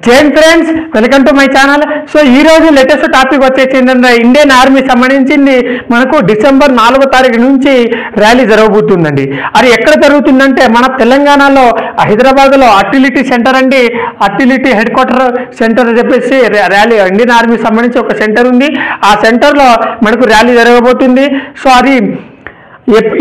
Jain friends, welcome to my channel. So ఈ రోజు latest topic వచ్చేసి ఏంటంటే ఇండియన్ ఆర్మీ సంబంధించింది మనకు డిసెంబర్ 4వ తారీఖు నుంచి ర్యాలీ జరగబోతుందండి. అది ఎక్కడ జరుగుతుందంటే మన తెలంగాణలో హైదరాబాద్లో అర్టిలిటీ సెంటర్ అండి, అర్టిలిటీ హెడ్ క్వార్టర్ సెంటర్ అని చెప్పేసి ర్యాలీ ఇండియన్ ఆర్మీ సంబంధించి ఒక సెంటర్ ఉంది. ఆ సెంటర్లో మనకు ర్యాలీ జరగబోతుంది. సో అది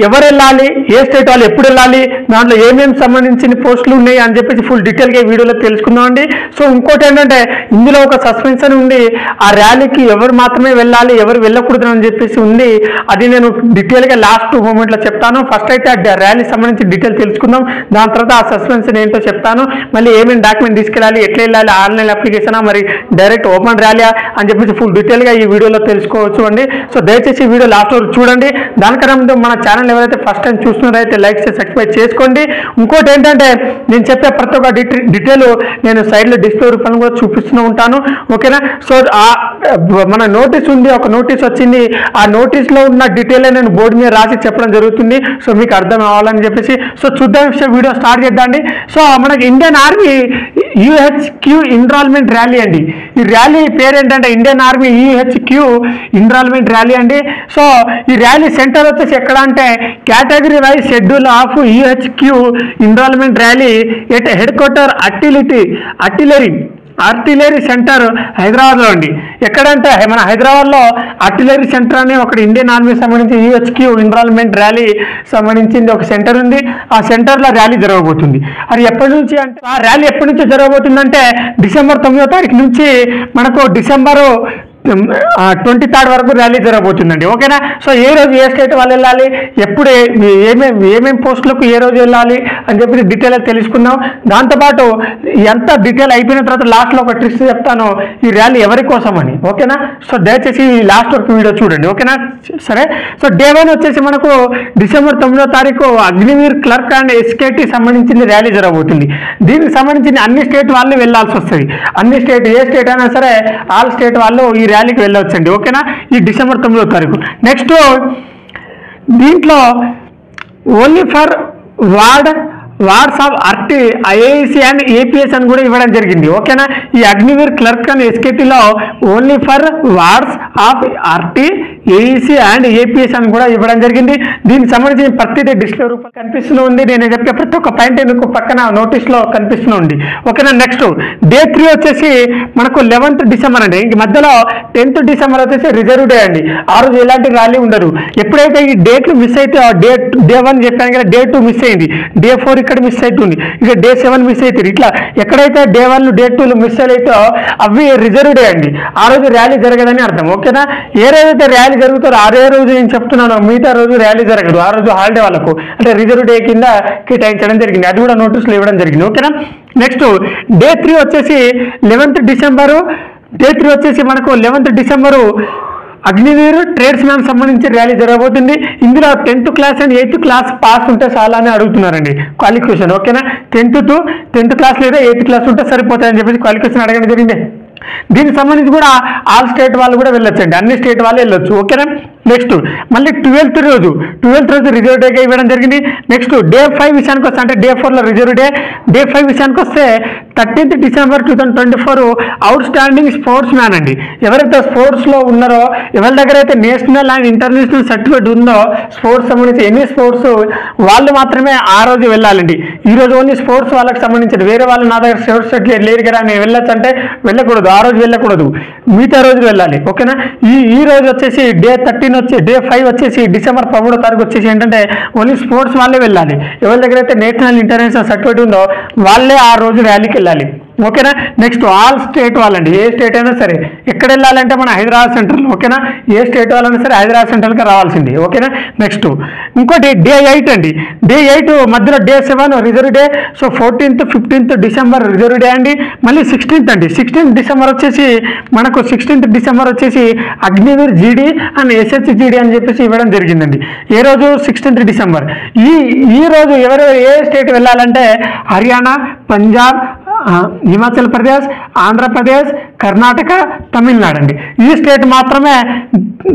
ఎవరు వెళ్ళాలి, ఏ స్టేట్ వాళ్ళు ఎప్పుడు వెళ్ళాలి, దాంట్లో ఏమేమి సంబంధించిన పోస్టులు ఉన్నాయి అని చెప్పేసి ఫుల్ డీటెయిల్గా ఈ వీడియోలో తెలుసుకుందామండి. సో ఇంకోటి ఏంటంటే ఇందులో ఒక సస్పెన్షన్ ఉంది, ఆ ర్యాలీకి ఎవరు మాత్రమే వెళ్ళాలి, ఎవరు వెళ్ళకూడదు అని చెప్పేసి ఉంది. అది నేను డీటెయిల్గా లాస్ట్ మూమెంట్లో చెప్తాను. ఫస్ట్ అయితే ఆ ర్యాలీ సంబంధించి డీటెయిల్ తెలుసుకుందాం, దాని తర్వాత ఆ సస్పెన్షన్ ఏంటో చెప్తాను. మళ్ళీ ఏమేమి డాక్యుమెంట్ తీసుకెళ్ళాలి, ఎట్లా వెళ్ళాలి, ఆన్లైన్ అప్లికేషనా మరి డైరెక్ట్ ఓపెన్ ర్యాలీ అని చెప్పేసి ఫుల్ డీటెయిల్గా ఈ వీడియోలో తెలుసుకోవచ్చు అండి. సో దయచేసి ఈ వీడియో లాస్ట్ వరకు చూడండి. దానికన్నా ముందు మన ఛానల్ ఎవరైతే ఫస్ట్ టైం చూస్తున్నారైతే లైక్ చేసి సబ్స్క్రైబ్ చేసుకోండి. ఇంకోటి ఏంటంటే నేను చెప్పే ప్రతి ఒక్క డీటెయిల్ నేను సైడ్లో డిస్ప్లే రూపంలో కూడా చూపిస్తూ ఉంటాను, ఓకేనా. సో మన నోటీస్ ఉంది, ఒక నోటీస్ వచ్చింది, ఆ నోటీస్లో ఉన్న డీటెయిల్ నేను బోర్డు మీద రాసి చెప్పడం జరుగుతుంది. సో మీకు అర్థం అవ్వాలని చెప్పేసి సో చూద్దాం, వీడియో స్టార్ట్ చేద్దాండి. సో మనకి Indian army UHQ enrolment rally అండి. ఈ ర్యాలీ పేరు ఏంటంటే Indian army UHQ enrolment rally అండి. సో ఈ ర్యాలీ సెంటర్ వచ్చేసి ఎక్కడ అంటే category wise schedule of UHQ enrolment rally at head quarter artillery centre హైదరాబాద్లో అండి. ఎక్కడంటే మన హైదరాబాద్లో ఆర్టిలరీ సెంటర్ అని ఒకటి ఇండియన్ ఆర్మీ సంబంధించి యూహెచ్క్యూ ఎన్రోల్మెంట్ ర్యాలీ సంబంధించింది ఒక సెంటర్ ఉంది. ఆ సెంటర్లో ర్యాలీ జరగబోతుంది. అది ఎప్పటి నుంచి అంటే ఆ ర్యాలీ ఎప్పటి నుంచి జరగబోతుందంటే డిసెంబర్ 9వ తారీఖు నుంచి మనకు డిసెంబర్ 23 వరకు ర్యాలీ జరగబోతుందండి, ఓకేనా. సో ఏ రోజు ఏ స్టేట్ వాళ్ళు వెళ్ళాలి, ఎప్పుడు ఏమేమి పోస్టులకు ఏ రోజు వెళ్ళాలి అని చెప్పి డీటెయిల్గా తెలుసుకుందాం. దాంతోపాటు ఎంత డీటెయిల్ అయిపోయిన తర్వాత లాస్ట్లో ఒక ట్రిక్స్ చెప్తాను, ఈ ర్యాలీ ఎవరి కోసం అని, ఓకేనా. సో దయచేసి లాస్ట్ వరకు వీడియో చూడండి, ఓకేనా. సరే, సో డే 1 వచ్చేసి మనకు డిసెంబర్ 9వ తారీఖు అగ్నివీర్ క్లర్క్ అండ్ ఎస్కేటీ సంబంధించింది ర్యాలీ జరగబోతుంది. దీనికి సంబంధించిన అన్ని స్టేట్ వాళ్ళు వెళ్ళాల్సి వస్తుంది. అన్ని స్టేట్ ఏ స్టేట్ అయినా సరే ఆల్ స్టేట్ వాళ్ళు ఈ ర్యాలీకి వెళ్ళవచ్చండి, ఓకేనా. ఈ డిసెంబర్ 9వ తారీఖు. నెక్స్ట్ దీంట్లో only for wards of RT IASC and APS అని కూడా ఇవ్వడం జరిగింది, ఓకేనా. ఈ అగ్నివీర్ క్లర్క్ అండ్ ఎస్కేటీలో only for wards of RT AEC and APS అని కూడా ఇవ్వడం జరిగింది. దీనికి సంబంధించిన ప్రతిదీ డిస్ప్లే రూపంలో కనిపిస్తూ ఉంది. నేను చెప్పే ప్రతి ఒక్క పాయింట్ మీకు పక్కన నోటీస్లో కనిపిస్తూ ఉంది, ఓకేనా. నెక్స్ట్ డే 3 వచ్చేసి మనకు 11th డిసెంబర్ అండి. ఇంక మధ్యలో 10th డిసెంబర్ వచ్చేసి రిజర్వ్ డే అండి. ఆ రోజు ఎలాంటి ర్యాలీ ఉండదు. ఎప్పుడైతే ఈ డేట్లు మిస్ అయితే డే 1 చెప్పాను కదా, డే 2 మిస్ అయింది, డే 4 ఇక్కడ మిస్ అవుతుంది, ఇక డే 7 మిస్ అవుతుంది. ఇట్లా ఎక్కడైతే డే 1 డే 2 మిస్ అయితే అవి రిజర్వ్ డే అండి. ఆ రోజు ర్యాలీ జరగదని అర్థం, ఓకేనా. ఏ రోజైతే ర్యాలీ జరుగుతారో అదే రోజు నేను చెప్తున్నాను, మిగతా రోజు ర్యాలీ జరగదు. ఆ రోజు హాలిడే వాళ్ళకు అంటే రిజర్వ్ డే కింద కేటాయించడం జరిగింది. అది కూడా నోటీసులు ఇవ్వడం జరిగింది, ఓకేనా. నెక్స్ట్ డే 3 వచ్చేసి 11th డిసెంబరు. డే 3 వచ్చేసి మనకు 11th December Agniveer trades man సంబంధించి ర్యాలీ జరగబోతుంది. ఇందులో 10th class and 8th class pass ఉంటే చాలా అని అడుగుతున్నారండి క్వాలిఫికేషన్, ఓకేనా. 10th క్లాస్ లేదా 8th క్లాస్ ఉంటే సరిపోతాయని చెప్పేసి క్వాలిఫికేషన్ అడగడం జరిగింది. దీనికి సంబంధించి కూడా ఆల్ స్టేట్ వాళ్ళు కూడా వెళ్ళొచ్చండి, అన్ని స్టేట్ వాళ్ళు వెళ్ళొచ్చు, ఓకేనా. నెక్స్ట్ మళ్ళీ 12th రోజు రిజర్వ్ డేగా ఇవ్వడం జరిగింది. నెక్స్ట్ డే 5 విషయానికి వస్తే అంటే డే 4లో రిజర్వ్ డే. డే 5 విషయానికి వస్తే 13th December 2024 out standing sports man అండి. ఎవరైతే స్పోర్ట్స్లో ఉన్నారో, ఎవరి దగ్గర అయితే నేషనల్ అండ్ ఇంటర్నేషనల్ సర్టిఫికేట్ ఉందో స్పోర్ట్స్ సంబంధించి ఎన్ని స్పోర్ట్స్ వాళ్ళు మాత్రమే ఆ రోజు వెళ్ళాలండి. ఈ రోజు ఓన్లీ స్పోర్ట్స్ వాళ్ళకి సంబంధించి వేరే వాళ్ళు నా దగ్గర స్పోర్ట్స్ సర్టిఫికేట్ లేదు కదా నేను వెళ్ళొచ్చు అంటే వెళ్ళకూడదు, ఆ రోజు వెళ్ళకూడదు, మిగతా రోజు వెళ్ళాలి, ఓకేనా. ఈ రోజు వచ్చేసి డే 5 వచ్చేసి డిసెంబర్ 13వ తారీఖు వచ్చేసి ఏంటంటే ఓన్లీ స్పోర్ట్స్ వాళ్ళే వెళ్ళాలి. ఎవరి దగ్గర అయితే నేషనల్ ఇంటర్నేషనల్ సర్టిఫికేట్ ఉందో వాళ్ళే ఆ రోజు ర్యాలీకి వెళ్ళాలి, ఓకేనా. నెక్స్ట్ ఆల్ స్టేట్ వాళ్ళండి, ఏ స్టేట్ అయినా సరే ఎక్కడ వెళ్ళాలంటే మన హైదరాబాద్ సెంటర్లో, ఓకేనా. ఏ స్టేట్ వాళ్ళైనా సరే హైదరాబాద్ సెంటర్కి రావాల్సింది, ఓకేనా. నెక్స్ట్ ఇంకోటి డే 8 అండి. డే 8 మధ్యలో day 7 reserve day. So 14th 15th December reserve day అండి. మళ్ళీ 16th అండి. 16th డిసెంబర్ వచ్చేసి మనకు 16th డిసెంబర్ వచ్చేసి అగ్నివీర్ జీడీ అండ్ ఎస్హెచ్జిడి అని చెప్పేసి ఇవ్వడం జరిగిందండి. ఏ రోజు 16th డిసెంబర్. ఈ రోజు ఎవరు ఏ స్టేట్ వెళ్ళాలంటే హర్యానా, పంజాబ్, హిమాచల్ ప్రదేశ్, ఆంధ్రప్రదేశ్, కర్ణాటక, తమిళనాడు అండి. ఈ స్టేట్ మాత్రమే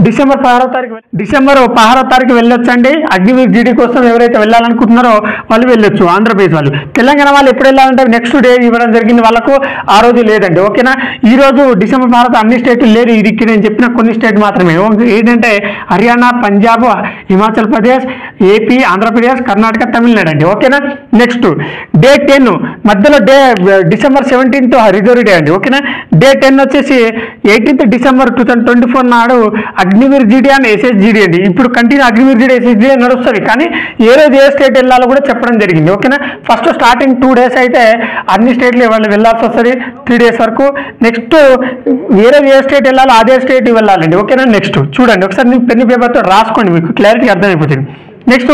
డిసెంబర్ 16వ తారీఖు వెళ్ళొచ్చండి. అగ్నివీర్ జీడీ కోసం ఎవరైతే వెళ్ళాలనుకుంటున్నారో వాళ్ళు వెళ్ళొచ్చు. ఆంధ్రప్రదేశ్ వాళ్ళు. తెలంగాణ వాళ్ళు ఎప్పుడు వెళ్ళాలంటే నెక్స్ట్ డే ఇవ్వడం జరిగింది వాళ్ళకు, ఆ రోజు లేదండి. ఓకేనా. ఈ రోజు డిసెంబర్ 16 అన్ని స్టేట్లు లేదు. ఇది నేను చెప్పిన కొన్ని స్టేట్ మాత్రమే. ఏంటంటే హర్యానా, పంజాబ్, హిమాచల్ ప్రదేశ్, ఏపీ, ఆంధ్రప్రదేశ్, కర్ణాటక, తమిళనాడు అండి. ఓకేనా. నెక్స్ట్ డే 10 మధ్యలో డిసెంబర్ 17th రిజర్వ్ డే అండి. ఓకేనా. డే 10 వచ్చేసి 18th డిసెంబర్ 2024 నాడు అగ్నివీర్ జీడీ అండ్ ఎస్ఎస్జీడీ అండి. ఇప్పుడు కంటిన్యూ అగ్నివీర్ జీడీ ఎస్ఎస్జీడీ నడుస్తుంది, కానీ ఏ రోజు ఏ స్టేట్ వెళ్ళాలో కూడా చెప్పడం జరిగింది. ఓకేనా. ఫస్ట్ స్టార్టింగ్ 2 days అయితే అన్ని స్టేట్లు వాళ్ళు వెళ్ళాల్సి వస్తుంది 3 days వరకు. నెక్స్ట్ వేరే ఏ స్టేట్ వెళ్ళాలో అదే స్టేట్ వెళ్ళాలండి. ఓకేనా. నెక్స్ట్ చూడండి ఒకసారి నేను పెన్ పేపర్తో రాసుకోండి, మీకు క్లారిటీ అర్థమైపోతుంది. నెక్స్ట్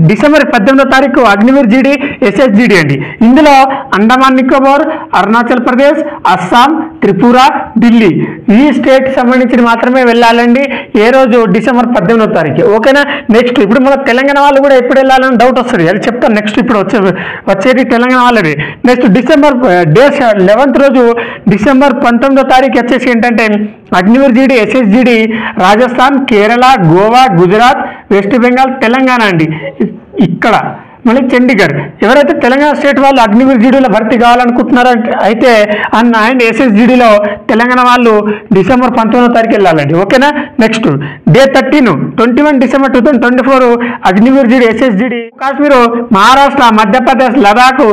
డిసెంబర్ 18వ తారీఖు అగ్నివీర్ జీడీ ఎస్ఎస్జీడీ అండి. ఇందులో అండమాన్ నికోబార్, అరుణాచల్ ప్రదేశ్, అస్సాం, త్రిపుర, ఢిల్లీ ఈ స్టేట్ సంబంధించి మాత్రమే వెళ్ళాలండి. ఏ రోజు డిసెంబర్ 18వ తారీఖు. ఓకేనా. నెక్స్ట్ ఇప్పుడు మన తెలంగాణ వాళ్ళు కూడా ఎప్పుడు వెళ్ళాలని డౌట్ వస్తుంది, అది చెప్తాను నెక్స్ట్. ఇప్పుడు వచ్చేది తెలంగాణ వాళ్ళది. నెక్స్ట్ డిసెంబర్ డే 11th రోజు డిసెంబర్ 19వ తారీఖు వచ్చేసి ఏంటంటే అగ్నివీర్ జీడీ ఎస్ఎస్జీడీ రాజస్థాన్, కేరళ, గోవా, గుజరాత్, వెస్ట్ బెంగాల్, తెలంగాణ అండి. ఇక్కడ మళ్ళీ చండీగఢ్. ఎవరైతే తెలంగాణ స్టేట్ వాళ్ళు అగ్నివీర్ జీడీలో భర్తీ కావాలనుకుంటున్నారో అయితే అండ్ ఎస్ఎస్జీడీలో తెలంగాణ వాళ్ళు డిసెంబర్ 19వ తారీఖు వెళ్ళాలండి. ఓకేనా. నెక్స్ట్ డే 21 డిసెంబర్ 2024 అగ్నివీర్ జీడీ ఎస్ఎస్జీడీ కాశ్మీర్, మహారాష్ట్ర, మధ్యప్రదేశ్, లదాఖ్,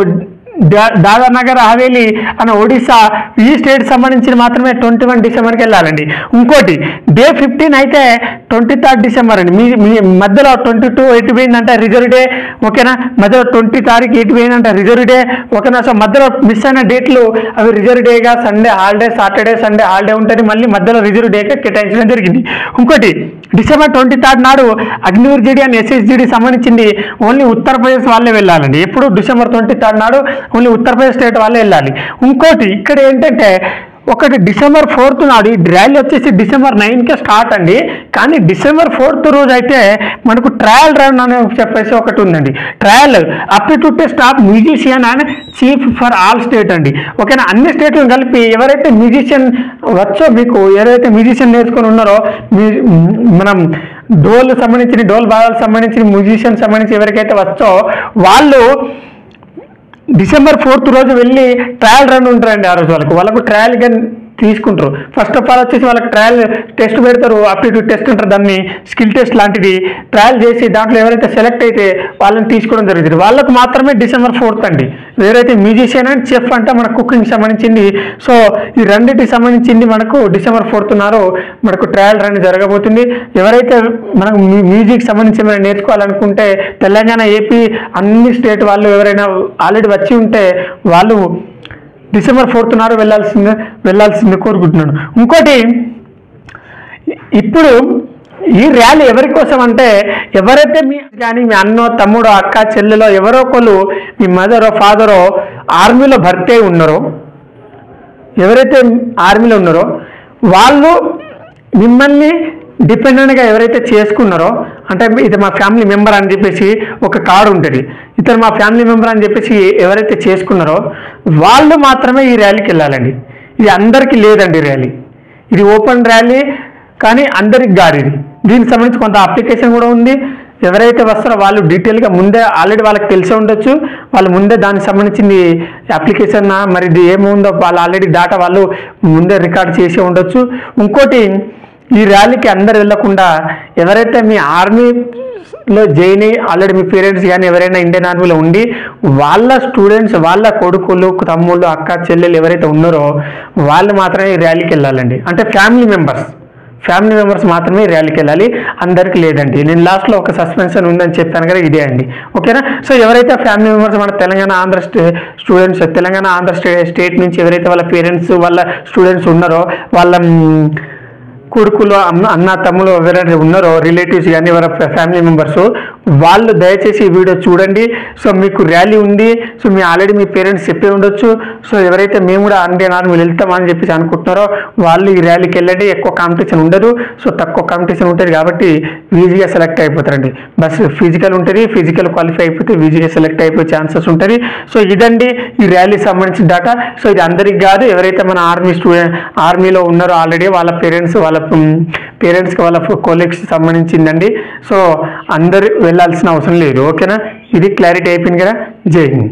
దాదర్ నగర్ హవేలీ అనే ఒడిశా ఈ స్టేట్ సంబంధించి మాత్రమే 21 డిసెంబర్కి వెళ్ళాలండి. ఇంకోటి డే 15 అయితే 23 డిసెంబర్ అండి. మీ మధ్యలో 22 ఎటు పోయిందంటే రిజర్వ్ డే. ఓకేనా. మధ్యలో 20 తారీఖు ఎటు పోయిందంటే రిజర్వ్ డే. ఓకేనా. సో మధ్యలో మిస్ అయిన డేట్లు అవి రిజర్వ్ డేగా Sunday holiday, Saturday Sunday holiday ఉంటుంది, మళ్ళీ మధ్యలో రిజర్వ్ డేగా కేటాయించడం జరిగింది. ఇంకోటి డిసెంబర్ 23 నాడు అగ్నివీర్ జీడీ అండ్ ఎస్ఎస్జీడీ సంబంధించింది ఓన్లీ ఉత్తరప్రదేశ్ వాళ్ళే వెళ్ళాలండి. ఎప్పుడు డిసెంబర్ 23 నాడు ఓన్లీ ఉత్తరప్రదేశ్ స్టేట్ వాళ్ళే వెళ్ళాలి. ఇంకోటి ఇక్కడ ఏంటంటే ఒకటి డిసెంబర్ 4th నాడు ఈ ర్యాలీ వచ్చేసి డిసెంబర్ 9కే స్టార్ట్ అండి. కానీ డిసెంబర్ 4th రోజు అయితే మనకు ట్రయల్ రన్ అని చెప్పేసి ఒకటి ఉందండి. Trial aptitude test of musician and chief for all state అండి. ఓకేనా. అన్ని స్టేట్లను కలిపి ఎవరైతే మ్యూజిషియన్ వచ్చో, మీకు ఎవరైతే మ్యూజిషియన్ నేర్చుకుని ఉన్నారో, మనం డోల్ బాగాలకు సంబంధించిన మ్యూజిషియన్ సంబంధించి ఎవరికైతే వచ్చో వాళ్ళు డిసెంబర్ 4th రోజు వెళ్ళి ట్రయల్ రన్ ఉంటారండి. ఆ రోజు వాళ్ళకు ట్రయల్ గన్ తీసుకుంటారు. ఫస్ట్ ఆఫ్ ఆల్ వచ్చేసి వాళ్ళకి ట్రయల్ టెస్ట్ పెడతారు, అప్టిట్యూడ్ టెస్ట్ ఉంటారు, దాన్ని స్కిల్ టెస్ట్ లాంటిది ట్రయల్ చేసి దాంట్లో ఎవరైతే సెలెక్ట్ అయితే వాళ్ళని తీసుకోవడం జరుగుతుంది. వాళ్ళకు మాత్రమే డిసెంబర్ 4th అండి. వేరైతే మ్యూజిషియన్ అండ్ చెఫ్ అంటే మన కుకింగ్ సంబంధించింది. సో ఈ రెండింటికి సంబంధించింది మనకు డిసెంబర్ 4th నాడు మనకు ట్రయల్ రన్ జరగబోతుంది. ఎవరైతే మనకు మ్యూజిక్ సంబంధించి ఏమైనా నేర్చుకోవాలనుకుంటే తెలంగాణ, ఏపీ అన్ని స్టేట్ వాళ్ళు ఎవరైనా ఆల్రెడీ వచ్చి ఉంటే వాళ్ళు డిసెంబర్ 4th నాడు వెళ్ళాల్సిందే కోరుకుంటున్నాను. ఇంకోటి ఇప్పుడు ఈ ర్యాలీ ఎవరి కోసం అంటే ఎవరైతే మీ అన్నో, తమ్ముడో, అక్క, చెల్లెలో ఎవరో ఒకళ్ళు మీ మదరో, ఫాదరో ఆర్మీలో భర్తీ అయి ఉన్నారో, ఎవరైతే ఆర్మీలో ఉన్నారో వాళ్ళు మిమ్మల్ని డిపెండెంట్గా ఎవరైతే చేసుకున్నారో, అంటే ఇది మా ఫ్యామిలీ మెంబర్ అని చెప్పేసి ఒక కార్డు ఉంటుంది, ఇతను మా ఫ్యామిలీ మెంబర్ అని చెప్పేసి ఎవరైతే చేసుకున్నారో వాళ్ళు మాత్రమే ఈ ర్యాలీకి వెళ్ళాలండి. ఇది అందరికీ లేదండి ర్యాలీ. ఇది ఓపెన్ ర్యాలీ, కానీ అందరికి కాదు. ఇది దీనికి సంబంధించి కొంత అప్లికేషన్ కూడా ఉంది. ఎవరైతే వస్తారో వాళ్ళు డీటెయిల్గా ముందే ఆల్రెడీ వాళ్ళకి తెలిసే ఉండొచ్చు. వాళ్ళు ముందే దానికి సంబంధించింది అప్లికేషన్ మరి ఇది ఏముందో వాళ్ళు ఆల్రెడీ డాటా వాళ్ళు ముందే రికార్డ్ చేసి ఉండొచ్చు. ఇంకోటి ఈ ర్యాలీకి అందరు వెళ్ళకుండా ఎవరైతే మీ ఆర్మీలో జాయిన్ అయ్యి ఆల్రెడీ మీ పేరెంట్స్ కానీ ఎవరైనా ఇండియన్ ఆర్మీలో ఉండి వాళ్ళ స్టూడెంట్స్, వాళ్ళ కొడుకులు, తమ్ముళ్ళు, అక్క, చెల్లెలు ఎవరైతే ఉన్నారో వాళ్ళు మాత్రమే ఈ ర్యాలీకి వెళ్ళాలండి. అంటే ఫ్యామిలీ మెంబర్స్ మాత్రమే ఈ ర్యాలీకి వెళ్ళాలి, అందరికీ లేదండి. నేను లాస్ట్లో ఒక సస్పెన్షన్ ఉందని చెప్పాను కదా, ఇదే అండి. ఓకేనా. సో ఎవరైతే ఫ్యామిలీ మెంబర్స్ మన తెలంగాణ, ఆంధ్ర స్టూడెంట్స్, తెలంగాణ, ఆంధ్ర స్టేట్ నుంచి ఎవరైతే వాళ్ళ పేరెంట్స్, వాళ్ళ స్టూడెంట్స్ ఉన్నారో కొడుకులు అన్న తమ్ములు ఎవరైతే ఉన్నారో రిలేటివ్స్ కానీ ఎవరైనా ఫ్యామిలీ మెంబర్స్ వాళ్ళు దయచేసి ఈ వీడియో చూడండి. సో మీకు ర్యాలీ ఉంది, సో మీ ఆల్రెడీ మీ పేరెంట్స్ చెప్పే ఉండొచ్చు. సో ఎవరైతే మేము కూడా ఇండియన్ ఆర్మీలో వెళ్తామని చెప్పేసి అనుకుంటున్నారో వాళ్ళు ఈ ర్యాలీకి వెళ్ళండి. ఎక్కువ కాంపిటీషన్ ఉండదు, సో తక్కువ కాంపిటీషన్ ఉంటుంది కాబట్టి ఈజీగా సెలెక్ట్ అయిపోతారండి. బస్ ఫిజికల్ ఉంటుంది, ఫిజికల్ క్వాలిఫై అయిపోతే ఈజీగా సెలెక్ట్ అయిపోయే ఛాన్సెస్ ఉంటుంది. సో ఇదండి ఈ ర్యాలీకి సంబంధించిన డేటా. సో ఇది అందరికి కాదు, ఎవరైతే మన ఆర్మీలో ఉన్నారో ఆల్రెడీ వాళ్ళ పేరెంట్స్కి వాళ్ళ కొలీగ్స్కి సంబంధించిందండి. సో అందరూ వెళ్ళాల్సిన అవసరం లేదు. ఓకేనా, ఇది క్లారిటీ అయిపోయింది కదా. జై హింద్.